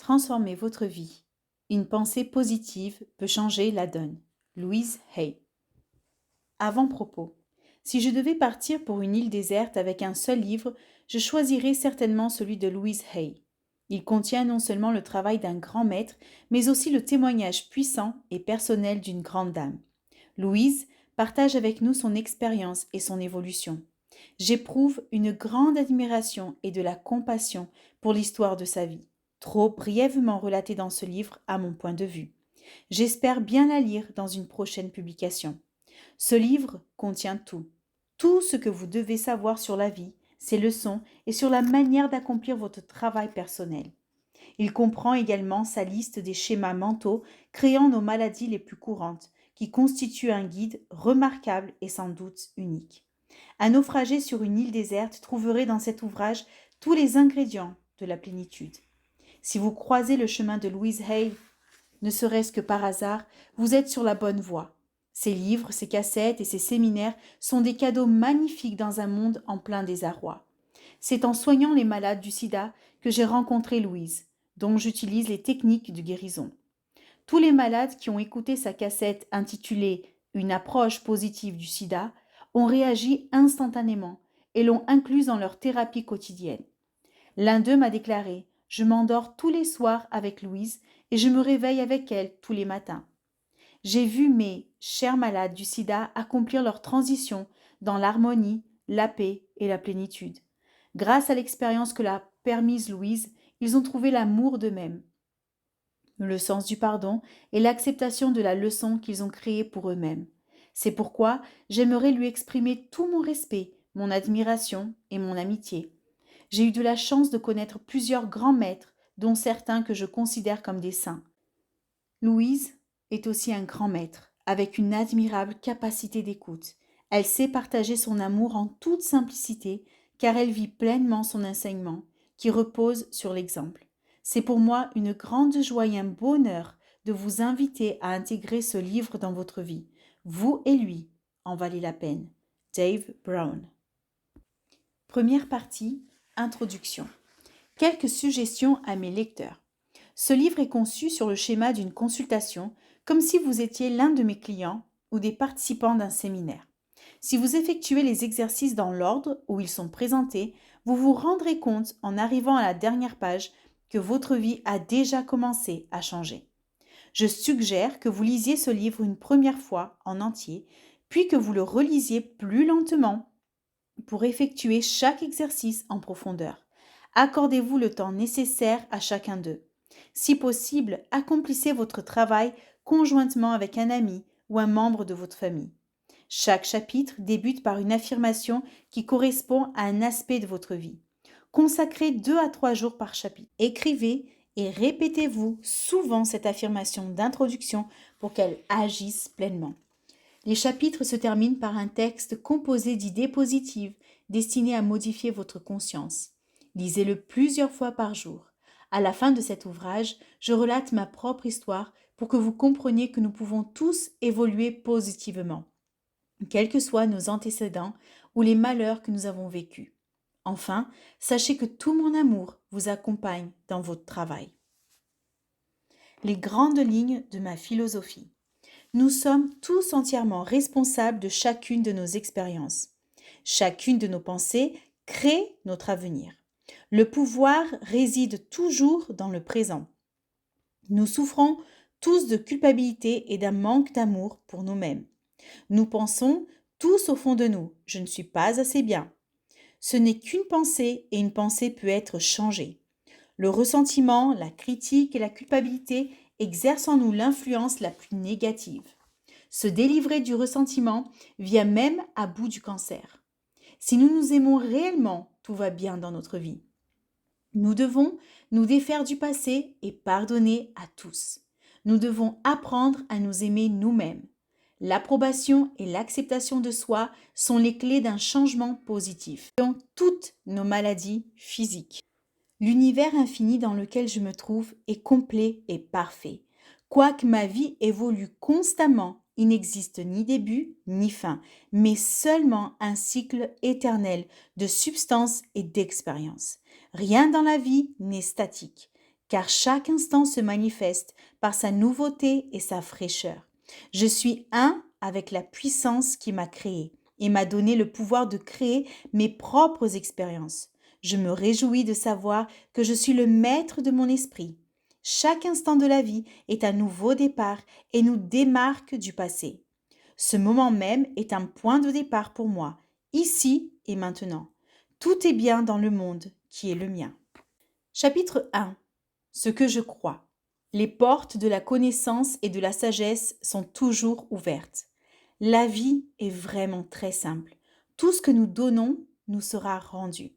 Transformez votre vie. Une pensée positive peut changer la donne. Louise Hay. Avant-propos. Si je devais partir pour une île déserte avec un seul livre, je choisirais certainement celui de Louise Hay. Il contient non seulement le travail d'un grand maître, mais aussi le témoignage puissant et personnel d'une grande dame. Louise partage avec nous son expérience et son évolution. J'éprouve une grande admiration et de la compassion pour l'histoire de sa vie, trop brièvement relatée dans ce livre à mon point de vue. J'espère bien la lire dans une prochaine publication. Ce livre contient tout ce que vous devez savoir sur la vie, ses leçons et sur la manière d'accomplir votre travail personnel. Il comprend également sa liste des schémas mentaux créant nos maladies les plus courantes, qui constituent un guide remarquable et sans doute unique. Un naufragé sur une île déserte trouverait dans cet ouvrage tous les ingrédients de la plénitude. Si vous croisez le chemin de Louise Hay, ne serait-ce que par hasard, vous êtes sur la bonne voie. Ses livres, ses cassettes et ses séminaires sont des cadeaux magnifiques dans un monde en plein désarroi. C'est en soignant les malades du sida que j'ai rencontré Louise, dont j'utilise les techniques de guérison. Tous les malades qui ont écouté sa cassette intitulée « Une approche positive du sida » ont réagi instantanément et l'ont incluse dans leur thérapie quotidienne. L'un d'eux m'a déclaré « Je m'endors tous les soirs avec Louise et je me réveille avec elle tous les matins. J'ai vu mes chers malades du sida accomplir leur transition dans l'harmonie, la paix et la plénitude. Grâce à l'expérience que l'a permise Louise, ils ont trouvé l'amour d'eux-mêmes, le sens du pardon et l'acceptation de la leçon qu'ils ont créée pour eux-mêmes. C'est pourquoi j'aimerais lui exprimer tout mon respect, mon admiration et mon amitié. J'ai eu de la chance de connaître plusieurs grands maîtres, dont certains que je considère comme des saints. Louise est aussi un grand maître, avec une admirable capacité d'écoute. Elle sait partager son amour en toute simplicité, car elle vit pleinement son enseignement, qui repose sur l'exemple. C'est pour moi une grande joie et un bonheur de vous inviter à intégrer ce livre dans votre vie. Vous et lui en valez la peine. Dave Brown. Première partie, introduction. Quelques suggestions à mes lecteurs. Ce livre est conçu sur le schéma d'une consultation, comme si vous étiez l'un de mes clients ou des participants d'un séminaire. Si vous effectuez les exercices dans l'ordre où ils sont présentés, vous vous rendrez compte en arrivant à la dernière page que votre vie a déjà commencé à changer. Je suggère que vous lisiez ce livre une première fois en entier, puis que vous le relisiez plus lentement pour effectuer chaque exercice en profondeur. Accordez-vous le temps nécessaire à chacun d'eux. Si possible, accomplissez votre travail conjointement avec un ami ou un membre de votre famille. Chaque chapitre débute par une affirmation qui correspond à un aspect de votre vie. Consacrez 2 à 3 jours par chapitre. Écrivez et répétez-vous souvent cette affirmation d'introduction pour qu'elle agisse pleinement. Les chapitres se terminent par un texte composé d'idées positives destinées à modifier votre conscience. Lisez-le plusieurs fois par jour. À la fin de cet ouvrage, je relate ma propre histoire pour que vous compreniez que nous pouvons tous évoluer positivement, quels que soient nos antécédents ou les malheurs que nous avons vécus. Enfin, sachez que tout mon amour vous accompagne dans votre travail. Les grandes lignes de ma philosophie. Nous sommes tous entièrement responsables de chacune de nos expériences. Chacune de nos pensées crée notre avenir. Le pouvoir réside toujours dans le présent. Nous souffrons tous de culpabilité et d'un manque d'amour pour nous-mêmes. Nous pensons tous au fond de nous, je ne suis pas assez bien. Ce n'est qu'une pensée et une pensée peut être changée. Le ressentiment, la critique et la culpabilité exercent en nous l'influence la plus négative. Se délivrer du ressentiment vient même à bout du cancer. Si nous nous aimons réellement, tout va bien dans notre vie. Nous devons nous défaire du passé et pardonner à tous. Nous devons apprendre à nous aimer nous-mêmes. L'approbation et l'acceptation de soi sont les clés d'un changement positif dans toutes nos maladies physiques. L'univers infini dans lequel je me trouve est complet et parfait. Quoique ma vie évolue constamment, il n'existe ni début ni fin, mais seulement un cycle éternel de substance et d'expérience. Rien dans la vie n'est statique, car chaque instant se manifeste par sa nouveauté et sa fraîcheur. Je suis un avec la puissance qui m'a créé et m'a donné le pouvoir de créer mes propres expériences. Je me réjouis de savoir que je suis le maître de mon esprit. Chaque instant de la vie est un nouveau départ et nous démarque du passé. Ce moment même est un point de départ pour moi, ici et maintenant. Tout est bien dans le monde qui est le mien. Chapitre 1. Ce que je crois. Les portes de la connaissance et de la sagesse sont toujours ouvertes. La vie est vraiment très simple. Tout ce que nous donnons nous sera rendu.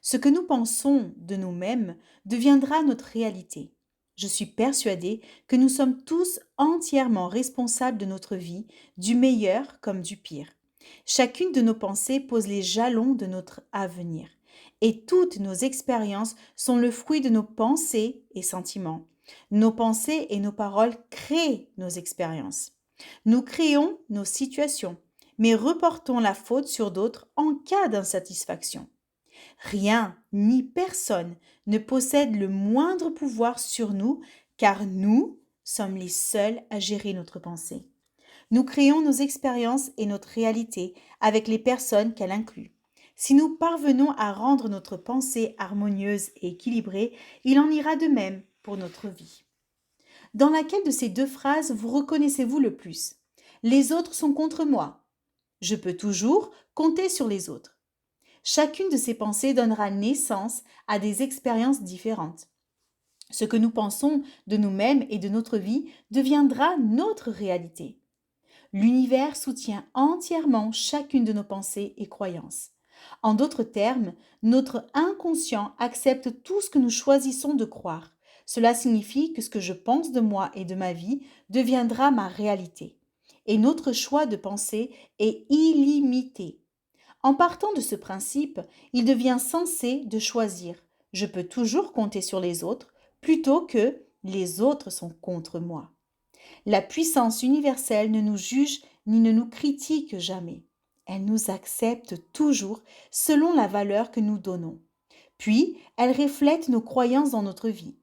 Ce que nous pensons de nous-mêmes deviendra notre réalité. Je suis persuadée que nous sommes tous entièrement responsables de notre vie, du meilleur comme du pire. Chacune de nos pensées pose les jalons de notre avenir. Et toutes nos expériences sont le fruit de nos pensées et sentiments. Nos pensées et nos paroles créent nos expériences. Nous créons nos situations, mais reportons la faute sur d'autres en cas d'insatisfaction. Rien ni personne ne possède le moindre pouvoir sur nous, car nous sommes les seuls à gérer notre pensée. Nous créons nos expériences et notre réalité avec les personnes qu'elle inclut. Si nous parvenons à rendre notre pensée harmonieuse et équilibrée, il en ira de même pour notre vie. Dans laquelle de ces deux phrases vous reconnaissez-vous le plus? Les autres sont contre moi. Je peux toujours compter sur les autres. Chacune de ces pensées donnera naissance à des expériences différentes. Ce que nous pensons de nous-mêmes et de notre vie deviendra notre réalité. L'univers soutient entièrement chacune de nos pensées et croyances. En d'autres termes, notre inconscient accepte tout ce que nous choisissons de croire. Cela signifie que ce que je pense de moi et de ma vie deviendra ma réalité. Et notre choix de pensée est illimité. En partant de ce principe, il devient sensé de choisir. Je peux toujours compter sur les autres plutôt que les autres sont contre moi. La puissance universelle ne nous juge ni ne nous critique jamais. Elle nous accepte toujours selon la valeur que nous donnons. Puis, elle reflète nos croyances dans notre vie.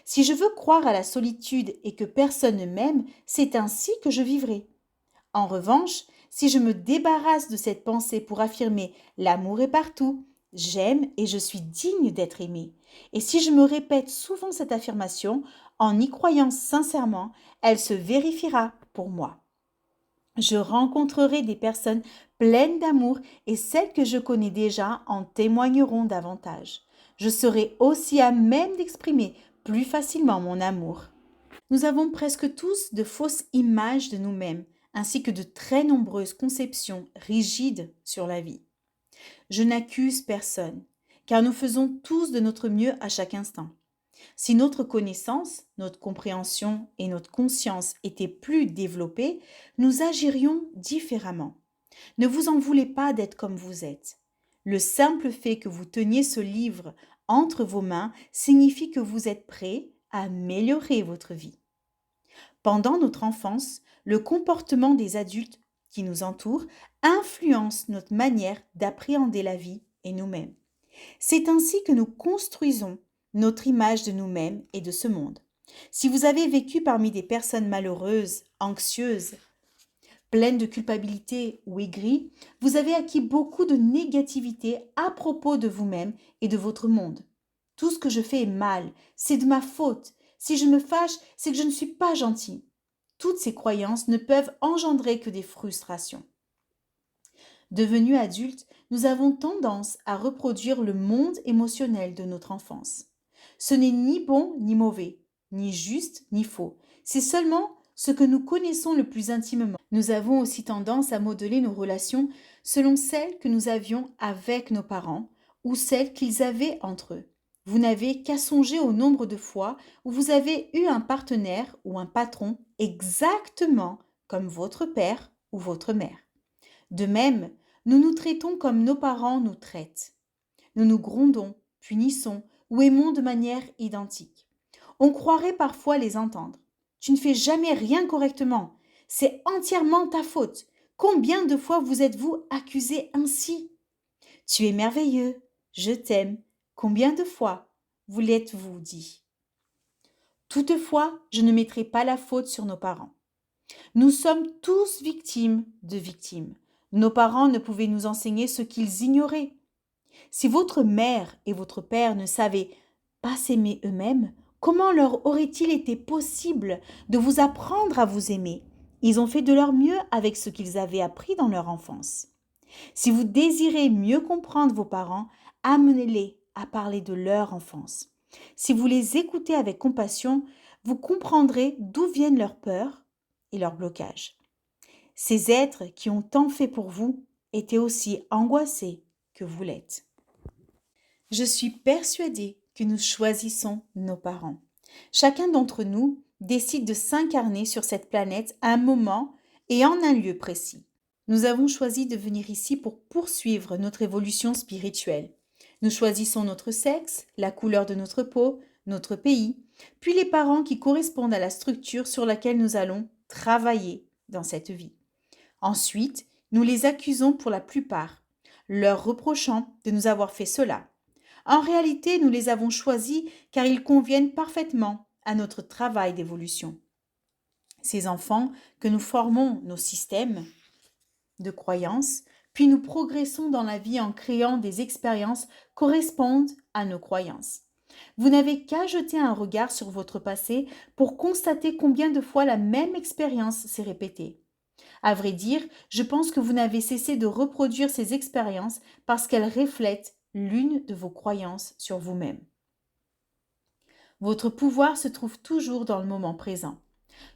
Si je veux croire à la solitude et que personne ne m'aime, c'est ainsi que je vivrai. En revanche, si je me débarrasse de cette pensée pour affirmer l'amour est partout, j'aime et je suis digne d'être aimé. Et si je me répète souvent cette affirmation, en y croyant sincèrement, elle se vérifiera pour moi. Je rencontrerai des personnes pleines d'amour et celles que je connais déjà en témoigneront davantage. Je serai aussi à même d'exprimer plus facilement mon amour. Nous avons presque tous de fausses images de nous-mêmes, ainsi que de très nombreuses conceptions rigides sur la vie. Je n'accuse personne, car nous faisons tous de notre mieux à chaque instant. Si notre connaissance, notre compréhension et notre conscience étaient plus développées, nous agirions différemment. Ne vous en voulez pas d'être comme vous êtes. Le simple fait que vous teniez ce livre entre vos mains signifie que vous êtes prêt à améliorer votre vie. Pendant notre enfance, le comportement des adultes qui nous entourent influence notre manière d'appréhender la vie et nous-mêmes. C'est ainsi que nous construisons notre image de nous-mêmes et de ce monde. Si vous avez vécu parmi des personnes malheureuses, anxieuses, pleines de culpabilité ou aigries, vous avez acquis beaucoup de négativité à propos de vous-même et de votre monde. Tout ce que je fais est mal, c'est de ma faute. Si je me fâche, c'est que je ne suis pas gentil. Toutes ces croyances ne peuvent engendrer que des frustrations. Devenus adultes, nous avons tendance à reproduire le monde émotionnel de notre enfance. Ce n'est ni bon ni mauvais, ni juste ni faux. C'est seulement ce que nous connaissons le plus intimement. Nous avons aussi tendance à modeler nos relations selon celles que nous avions avec nos parents ou celles qu'ils avaient entre eux. Vous n'avez qu'à songer au nombre de fois où vous avez eu un partenaire ou un patron exactement comme votre père ou votre mère. De même, nous nous traitons comme nos parents nous traitent. Nous nous grondons, punissons ou aimons de manière identique. On croirait parfois les entendre. Tu ne fais jamais rien correctement. C'est entièrement ta faute. Combien de fois vous êtes-vous accusé ainsi? Tu es merveilleux. Je t'aime. Combien de fois vous l'êtes-vous dit? Toutefois, je ne mettrai pas la faute sur nos parents. Nous sommes tous victimes de victimes. Nos parents ne pouvaient nous enseigner ce qu'ils ignoraient. Si votre mère et votre père ne savaient pas s'aimer eux-mêmes, comment leur aurait-il été possible de vous apprendre à vous aimer? Ils ont fait de leur mieux avec ce qu'ils avaient appris dans leur enfance. Si vous désirez mieux comprendre vos parents, amenez-les à parler de leur enfance. Si vous les écoutez avec compassion, vous comprendrez d'où viennent leurs peurs et leurs blocages. Ces êtres qui ont tant fait pour vous étaient aussi angoissés que vous l'êtes. Je suis persuadée que nous choisissons nos parents. Chacun d'entre nous décide de s'incarner sur cette planète à un moment et en un lieu précis. Nous avons choisi de venir ici pour poursuivre notre évolution spirituelle. Nous choisissons notre sexe, la couleur de notre peau, notre pays, puis les parents qui correspondent à la structure sur laquelle nous allons travailler dans cette vie. Ensuite, nous les accusons pour la plupart, leur reprochant de nous avoir fait cela. En réalité, nous les avons choisis car ils conviennent parfaitement à notre travail d'évolution. Ces enfants que nous formons nos systèmes de croyances, puis nous progressons dans la vie en créant des expériences correspondent à nos croyances. Vous n'avez qu'à jeter un regard sur votre passé pour constater combien de fois la même expérience s'est répétée. À vrai dire, je pense que vous n'avez cessé de reproduire ces expériences parce qu'elles reflètent l'une de vos croyances sur vous-même. Votre pouvoir se trouve toujours dans le moment présent.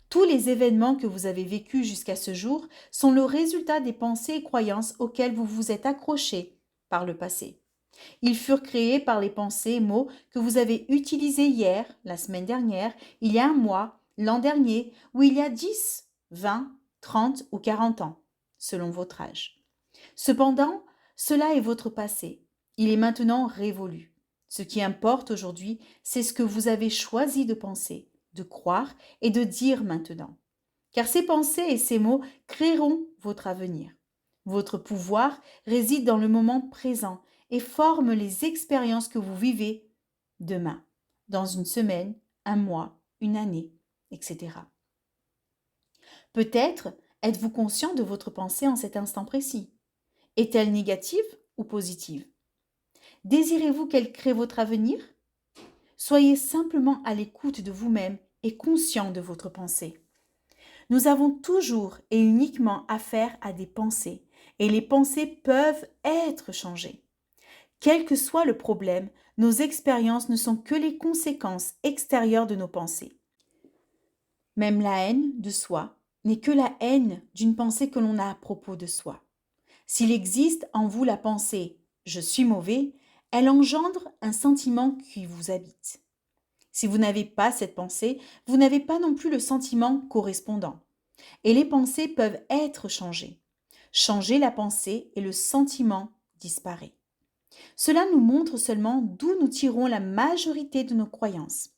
Tous les événements que vous avez vécus jusqu'à ce jour sont le résultat des pensées et croyances auxquelles vous vous êtes accrochés par le passé. Ils furent créés par les pensées et mots que vous avez utilisés hier, la semaine dernière, il y a un mois, l'an dernier, ou il y a 10, 20, 30 ou 40 ans, selon votre âge. Cependant, cela est votre passé. Il est maintenant révolu. Ce qui importe aujourd'hui, c'est ce que vous avez choisi de penser, de croire et de dire maintenant. Car ces pensées et ces mots créeront votre avenir. Votre pouvoir réside dans le moment présent et forme les expériences que vous vivez demain, dans une semaine, un mois, une année, etc. Peut-être êtes-vous conscient de votre pensée en cet instant précis. Est-elle négative ou positive? Désirez-vous qu'elle crée votre avenir? Soyez simplement à l'écoute de vous-même et conscient de votre pensée. Nous avons toujours et uniquement affaire à des pensées, et les pensées peuvent être changées. Quel que soit le problème, nos expériences ne sont que les conséquences extérieures de nos pensées. Même la haine de soi n'est que la haine d'une pensée que l'on a à propos de soi. S'il existe en vous la pensée « je suis mauvais », elle engendre un sentiment qui vous habite. Si vous n'avez pas cette pensée, vous n'avez pas non plus le sentiment correspondant. Et les pensées peuvent être changées. Changer la pensée et le sentiment disparaît. Cela nous montre seulement d'où nous tirons la majorité de nos croyances.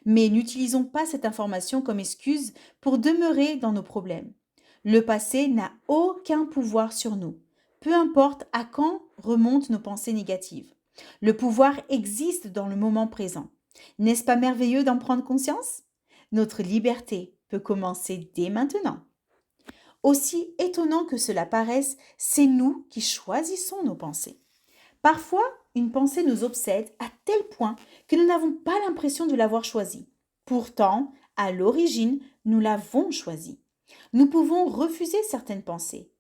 Mais n'utilisons pas cette information comme excuse pour demeurer dans nos problèmes. Le passé n'a aucun pouvoir sur nous, peu importe à quand remontent nos pensées négatives. Le pouvoir existe dans le moment présent. N'est-ce pas merveilleux d'en prendre conscience? Notre liberté peut commencer dès maintenant. Aussi étonnant que cela paraisse, c'est nous qui choisissons nos pensées. Parfois, une pensée nous obsède à tel point que nous n'avons pas l'impression de l'avoir choisie. Pourtant, à l'origine, nous l'avons choisie. Nous pouvons refuser certaines pensées.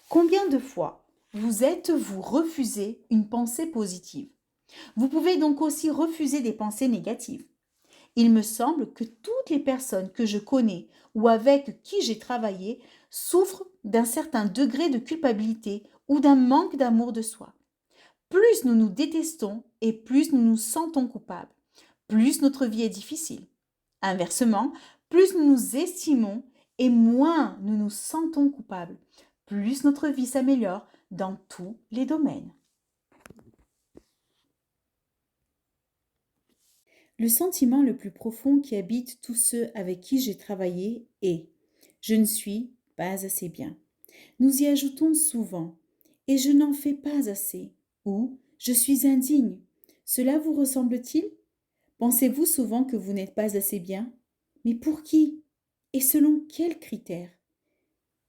Combien de fois vous êtes-vous refusé une pensée positive? Vous pouvez donc aussi refuser des pensées négatives. Il me semble que toutes les personnes que je connais ou avec qui j'ai travaillé souffrent d'un certain degré de culpabilité ou d'un manque d'amour de soi. Plus nous nous détestons et plus nous nous sentons coupables, plus notre vie est difficile. Inversement, plus nous nous estimons et moins nous nous sentons coupables, plus notre vie s'améliore dans tous les domaines. Le sentiment le plus profond qui habite tous ceux avec qui j'ai travaillé est « je ne suis pas assez bien ». Nous y ajoutons souvent « et je n'en fais pas assez » ou « je suis indigne ». Cela vous ressemble-t-il? Pensez-vous souvent que vous n'êtes pas assez bien? Mais pour qui? Et selon quels critères?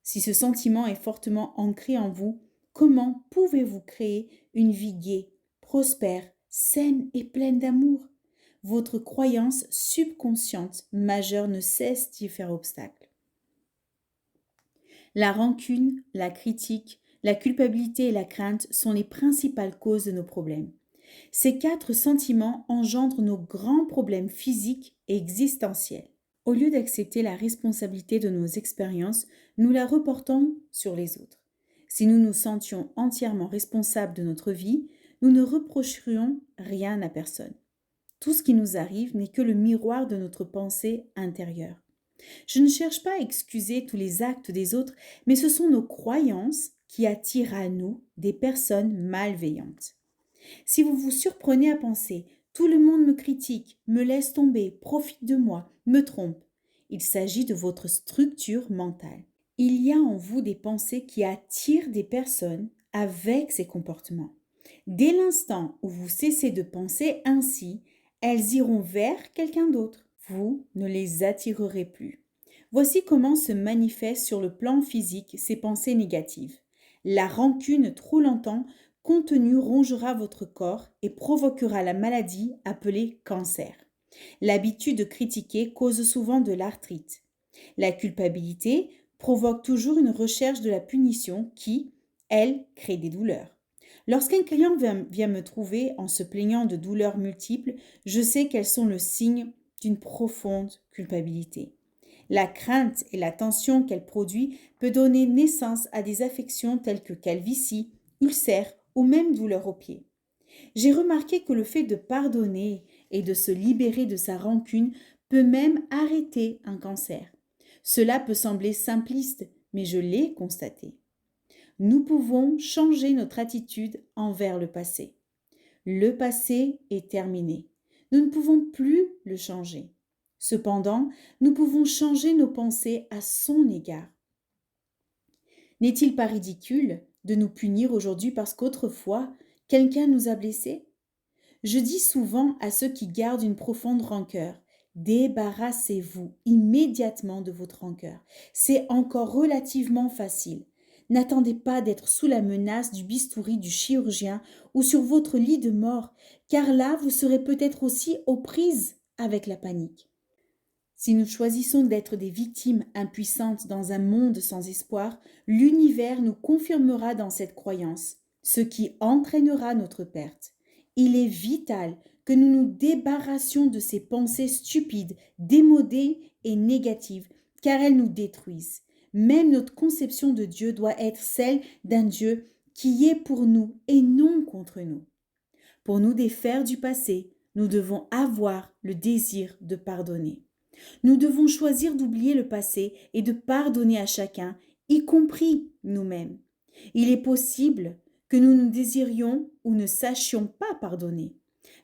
Si ce sentiment est fortement ancré en vous, comment pouvez-vous créer une vie gaie, prospère, saine et pleine d'amour? Votre croyance subconsciente majeure ne cesse d'y faire obstacle. La rancune, la critique, la culpabilité et la crainte sont les principales causes de nos problèmes. Ces 4 sentiments engendrent nos grands problèmes physiques et existentiels. Au lieu d'accepter la responsabilité de nos expériences, nous la reportons sur les autres. Si nous nous sentions entièrement responsables de notre vie, nous ne reprocherions rien à personne. Tout ce qui nous arrive n'est que le miroir de notre pensée intérieure. Je ne cherche pas à excuser tous les actes des autres, mais ce sont nos croyances qui attirent à nous des personnes malveillantes. Si vous vous surprenez à penser « tout le monde me critique, me laisse tomber, profite de moi, me trompe », il s'agit de votre structure mentale. Il y a en vous des pensées qui attirent des personnes avec ces comportements. Dès l'instant où vous cessez de penser ainsi, elles iront vers quelqu'un d'autre. Vous ne les attirerez plus. Voici comment se manifestent sur le plan physique ces pensées négatives. La rancune trop longtemps contenue rongera votre corps et provoquera la maladie appelée cancer. L'habitude de critiquer cause souvent de l'arthrite. La culpabilité provoque toujours une recherche de la punition qui, elle, crée des douleurs. Lorsqu'un client vient me trouver en se plaignant de douleurs multiples, je sais qu'elles sont le signe d'une profonde culpabilité. La crainte et la tension qu'elle produit peut donner naissance à des affections telles que calvitie, ulcères ou même douleurs aux pieds. J'ai remarqué que le fait de pardonner et de se libérer de sa rancune peut même arrêter un cancer. Cela peut sembler simpliste, mais je l'ai constaté. Nous pouvons changer notre attitude envers le passé. Le passé est terminé. Nous ne pouvons plus le changer. Cependant, nous pouvons changer nos pensées à son égard. N'est-il pas ridicule de nous punir aujourd'hui parce qu'autrefois, quelqu'un nous a blessés? Je dis souvent à ceux qui gardent une profonde rancœur, débarrassez-vous immédiatement de votre rancœur. C'est encore relativement facile. N'attendez pas d'être sous la menace du bistouri du chirurgien ou sur votre lit de mort, car là, vous serez peut-être aussi aux prises avec la panique. Si nous choisissons d'être des victimes impuissantes dans un monde sans espoir, l'univers nous confirmera dans cette croyance, ce qui entraînera notre perte. Il est vital que nous nous débarrassions de ces pensées stupides, démodées et négatives, car elles nous détruisent. Même notre conception de Dieu doit être celle d'un Dieu qui est pour nous et non contre nous. Pour nous défaire du passé, nous devons avoir le désir de pardonner. Nous devons choisir d'oublier le passé et de pardonner à chacun, y compris nous-mêmes. Il est possible que nous ne désirions ou ne sachions pas pardonner,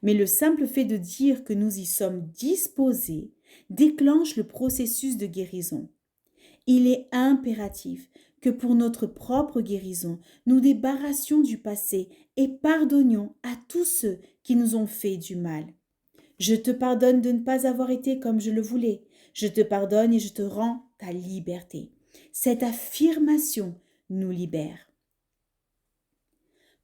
mais le simple fait de dire que nous y sommes disposés déclenche le processus de guérison. Il est impératif que pour notre propre guérison, nous débarrassions du passé et pardonnions à tous ceux qui nous ont fait du mal. Je te pardonne de ne pas avoir été comme je le voulais. Je te pardonne et je te rends ta liberté. Cette affirmation nous libère.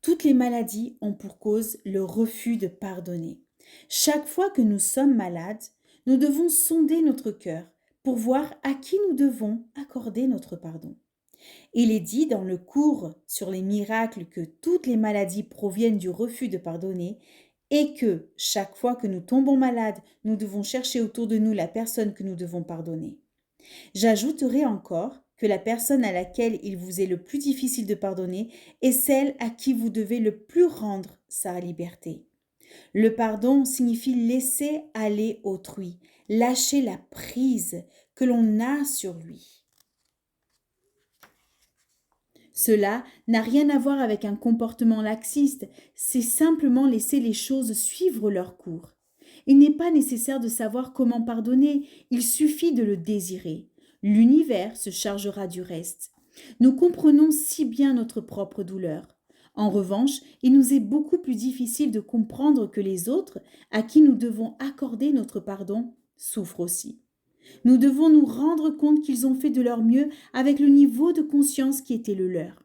Toutes les maladies ont pour cause le refus de pardonner. Chaque fois que nous sommes malades, nous devons sonder notre cœur pour voir à qui nous devons accorder notre pardon. Il est dit dans le cours sur les miracles que toutes les maladies proviennent du refus de pardonner et que chaque fois que nous tombons malades, nous devons chercher autour de nous la personne que nous devons pardonner. J'ajouterai encore que la personne à laquelle il vous est le plus difficile de pardonner est celle à qui vous devez le plus rendre sa liberté. Le pardon signifie laisser aller autrui, lâcher la prise que l'on a sur lui. Cela n'a rien à voir avec un comportement laxiste, c'est simplement laisser les choses suivre leur cours. Il n'est pas nécessaire de savoir comment pardonner, il suffit de le désirer. L'univers se chargera du reste. Nous comprenons si bien notre propre douleur. En revanche, il nous est beaucoup plus difficile de comprendre que les autres, à qui nous devons accorder notre pardon, souffrent aussi. Nous devons nous rendre compte qu'ils ont fait de leur mieux avec le niveau de conscience qui était le leur.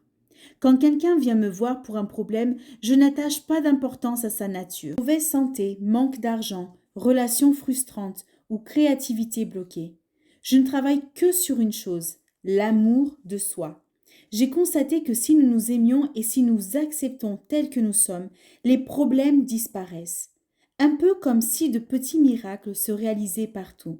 Quand quelqu'un vient me voir pour un problème, je n'attache pas d'importance à sa nature. Mauvaise santé, manque d'argent, relations frustrantes ou créativité bloquée. Je ne travaille que sur une chose, l'amour de soi. J'ai constaté que si nous nous aimions et si nous acceptons tels que nous sommes, les problèmes disparaissent. Un peu comme si de petits miracles se réalisaient partout.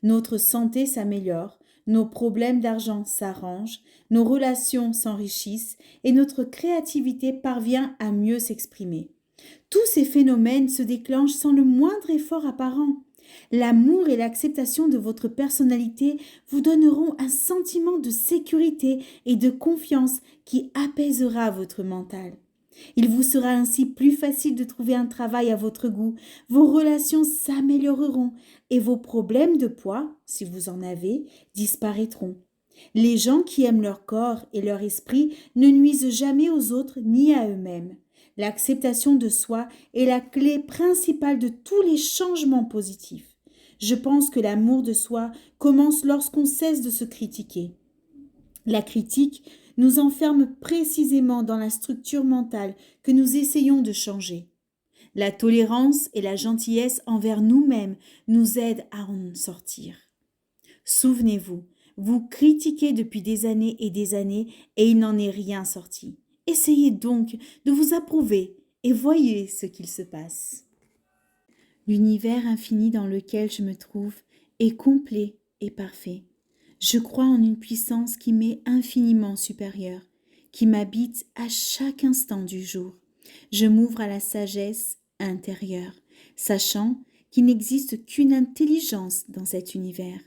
Notre santé s'améliore, nos problèmes d'argent s'arrangent, nos relations s'enrichissent et notre créativité parvient à mieux s'exprimer. Tous ces phénomènes se déclenchent sans le moindre effort apparent. L'amour et l'acceptation de votre personnalité vous donneront un sentiment de sécurité et de confiance qui apaisera votre mental. Il vous sera ainsi plus facile de trouver un travail à votre goût, vos relations s'amélioreront et vos problèmes de poids, si vous en avez, disparaîtront. Les gens qui aiment leur corps et leur esprit ne nuisent jamais aux autres ni à eux-mêmes. L'acceptation de soi est la clé principale de tous les changements positifs. Je pense que l'amour de soi commence lorsqu'on cesse de se critiquer. La critique nous enferme précisément dans la structure mentale que nous essayons de changer. La tolérance et la gentillesse envers nous-mêmes nous aident à en sortir. Souvenez-vous, vous critiquez depuis des années et il n'en est rien sorti. Essayez donc de vous approuver et voyez ce qu'il se passe. L'univers infini dans lequel je me trouve est complet et parfait. Je crois en une puissance qui m'est infiniment supérieure, qui m'habite à chaque instant du jour. Je m'ouvre à la sagesse intérieure, sachant qu'il n'existe qu'une intelligence dans cet univers.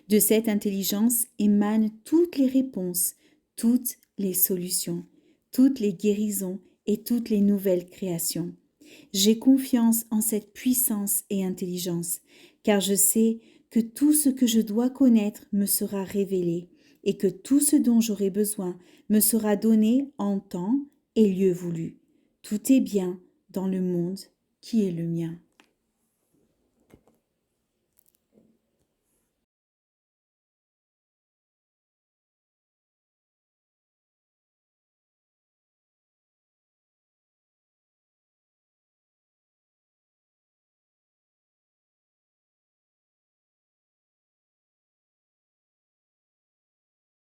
De cette intelligence émanent toutes les réponses, toutes les solutions, toutes les guérisons et toutes les nouvelles créations. J'ai confiance en cette puissance et intelligence, car je sais que tout ce que je dois connaître me sera révélé et que tout ce dont j'aurai besoin me sera donné en temps et lieu voulu. Tout est bien dans le monde qui est le mien.